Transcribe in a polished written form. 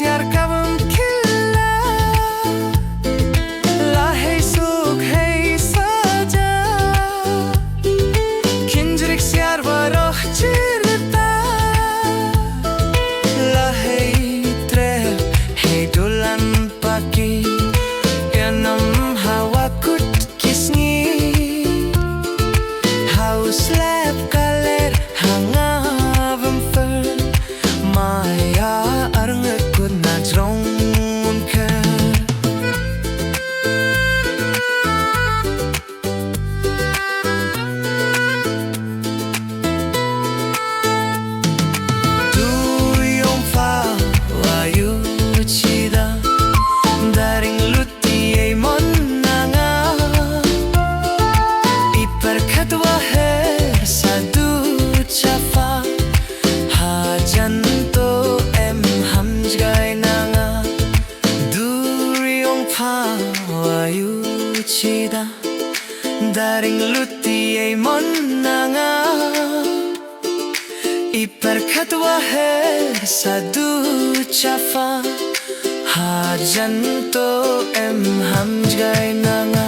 siar kabum khilla lahai suk hai saja kinjrik siar waroh chirta lahai tre hai dolan paki yanam hawa kut kisni haus lep kaler hangavum fer maya arng kut na trong Chida daring luti ei mon nanga ipar khatwa hai sadu chafa hajan to em ham jgai nanga Iong Pha wayu chida daring luti ei mon nanga ipar khatwa hai sadu chafa hajan to em ham jgai nanga